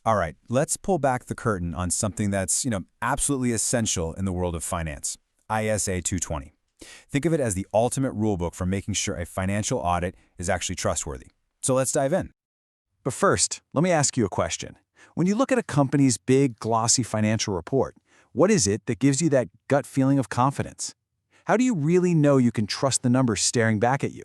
All right, let's pull back the curtain on something that's, absolutely essential in the world of finance, ISA 220. Think of it as the ultimate rulebook for making sure a financial audit is actually trustworthy. So let's dive in. But first, let me ask you a question. When you look at a company's big, glossy financial report, what is it that gives you that gut feeling of confidence? How do you really know you can trust the numbers staring back at you?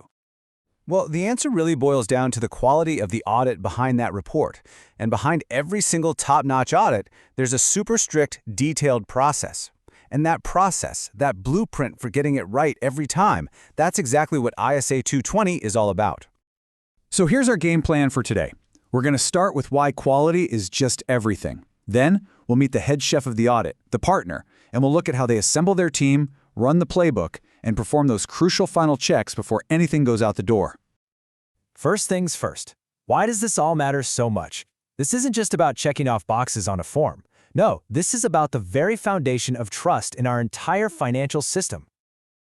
Well, the answer really boils down to the quality of the audit behind that report. And behind every single top-notch audit, there's a super strict, detailed process. And that process, that blueprint for getting it right every time, that's exactly what ISA 220 is all about. So here's our game plan for today. We're going to start with why quality is just everything. Then, we'll meet the head chef of the audit, the partner, and we'll look at how they assemble their team, run the playbook, and perform those crucial final checks before anything goes out the door. First things first, why does this all matter so much? This isn't just about checking off boxes on a form. No, this is about the very foundation of trust in our entire financial system.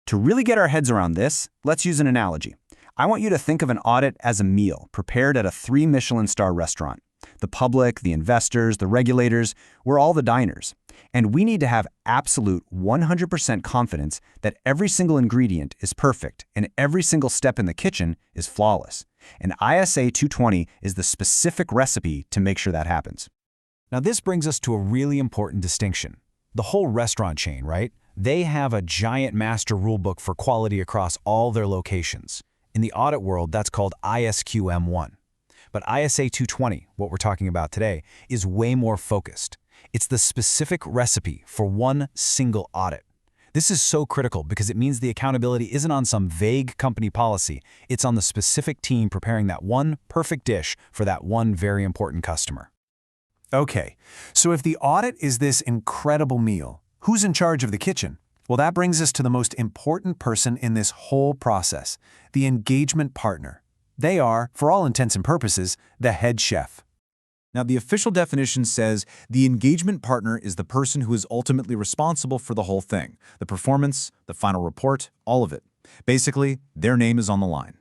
To really get our heads around this, let's use an analogy. I want you to think of an audit as a meal prepared at a 3-Michelin-star restaurant. The public, the investors, the regulators, we're all the diners. And we need to have absolute 100% confidence that every single ingredient is perfect and every single step in the kitchen is flawless. And ISA 220 is the specific recipe to make sure that happens. Now this brings us to a really important distinction. The whole restaurant chain, right? They have a giant master rulebook for quality across all their locations. In the audit world, that's called ISQM1. But ISA 220, what we're talking about today, is way more focused. It's the specific recipe for one single audit. This is so critical because it means the accountability isn't on some vague company policy. It's on the specific team preparing that one perfect dish for that one very important customer. Okay, so if the audit is this incredible meal, who's in charge of the kitchen? Well, that brings us to the most important person in this whole process, the engagement partner. They are, for all intents and purposes, the head chef. Now, the official definition says the engagement partner is the person who is ultimately responsible for the whole thing, the performance, the final report, all of it. Basically, their name is on the line.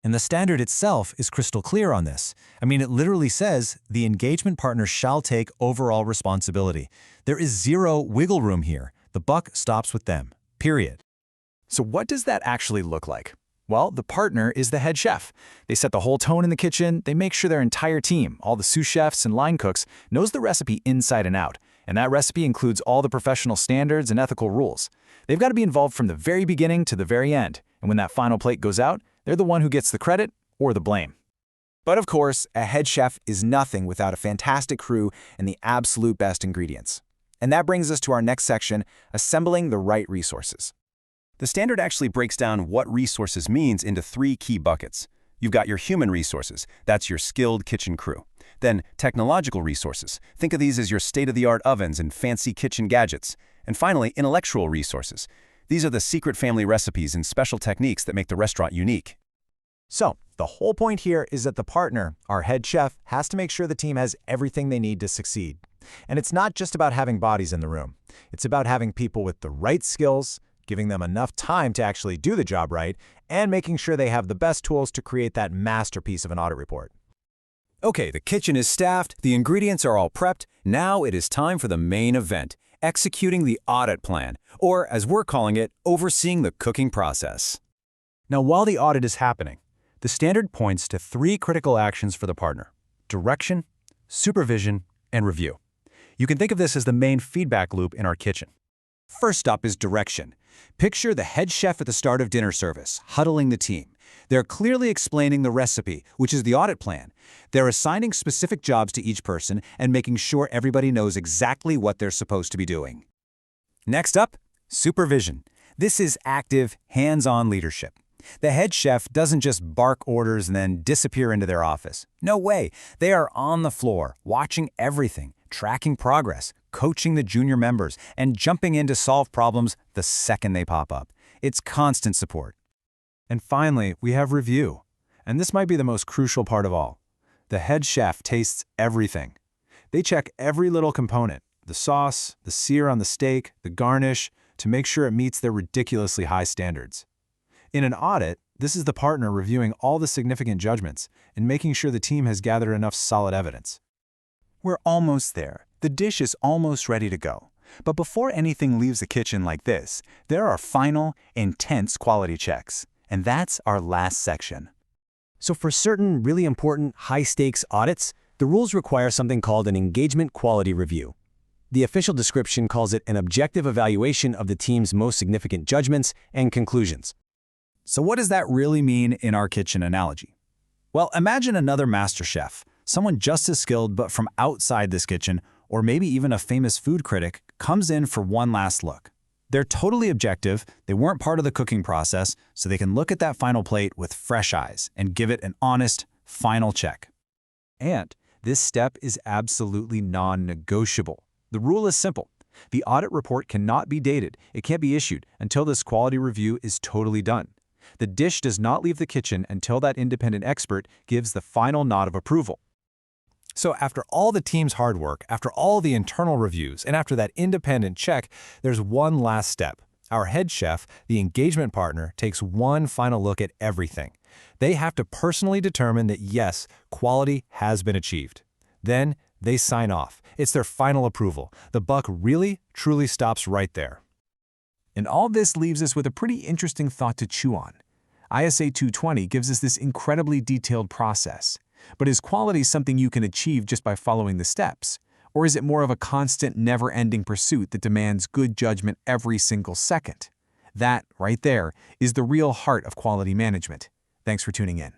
And the standard itself is crystal clear on this. I mean, it literally says the engagement partner shall take overall responsibility. There is zero wiggle room here. The buck stops with them, period. So what does that actually look like? Well, the partner is the head chef. They set the whole tone in the kitchen. They make sure their entire team, all the sous chefs and line cooks, knows the recipe inside and out. And that recipe includes all the professional standards and ethical rules. They've got to be involved from the very beginning to the very end. And when that final plate goes out, they're the one who gets the credit or the blame. But of course, a head chef is nothing without a fantastic crew and the absolute best ingredients. And that brings us to our next section, assembling the right resources. The standard actually breaks down what resources means into 3 key buckets. You've got your human resources, that's your skilled kitchen crew. Then technological resources, think of these as your state-of-the-art ovens and fancy kitchen gadgets. And finally, intellectual resources. These are the secret family recipes and special techniques that make the restaurant unique. So, the whole point here is that the partner, our head chef, has to make sure the team has everything they need to succeed. And it's not just about having bodies in the room. It's about having people with the right skills, giving them enough time to actually do the job right, and making sure they have the best tools to create that masterpiece of an audit report. Okay, the kitchen is staffed, the ingredients are all prepped. Now it is time for the main event, executing the audit plan, or as we're calling it, overseeing the cooking process. Now, while the audit is happening, the standard points to 3 critical actions for the partner: direction, supervision, and review. You can think of this as the main feedback loop in our kitchen. First up is direction. Picture the head chef at the start of dinner service, huddling the team. They're clearly explaining the recipe, which is the audit plan. They're assigning specific jobs to each person and making sure everybody knows exactly what they're supposed to be doing. Next up, supervision. This is active, hands-on leadership. The head chef doesn't just bark orders and then disappear into their office. No way. They are on the floor, watching everything, tracking progress, coaching the junior members, and jumping in to solve problems the second they pop up. It's constant support. And finally, we have review. And this might be the most crucial part of all. The head chef tastes everything. They check every little component, the sauce, the sear on the steak, the garnish, to make sure it meets their ridiculously high standards. In an audit, this is the partner reviewing all the significant judgments and making sure the team has gathered enough solid evidence. We're almost there. The dish is almost ready to go. But before anything leaves the kitchen like this, there are final, intense quality checks. And that's our last section. So for certain really important high-stakes audits, the rules require something called an engagement quality review. The official description calls it an objective evaluation of the team's most significant judgments and conclusions. So what does that really mean in our kitchen analogy? Well, imagine another master chef, someone just as skilled but from outside this kitchen, or maybe even a famous food critic, comes in for one last look. They're totally objective, they weren't part of the cooking process, so they can look at that final plate with fresh eyes and give it an honest, final check. And this step is absolutely non-negotiable. The rule is simple. The audit report cannot be dated. It can't be issued until this quality review is totally done. The dish does not leave the kitchen until that independent expert gives the final nod of approval. So after all the team's hard work, after all the internal reviews, and after that independent check, there's one last step. Our head chef, the engagement partner, takes one final look at everything. They have to personally determine that yes, quality has been achieved. Then they sign off. It's their final approval. The buck really, truly stops right there. And all this leaves us with a pretty interesting thought to chew on. ISA 220 gives us this incredibly detailed process. But is quality something you can achieve just by following the steps? Or is it more of a constant, never-ending pursuit that demands good judgment every single second? That, right there, is the real heart of quality management. Thanks for tuning in.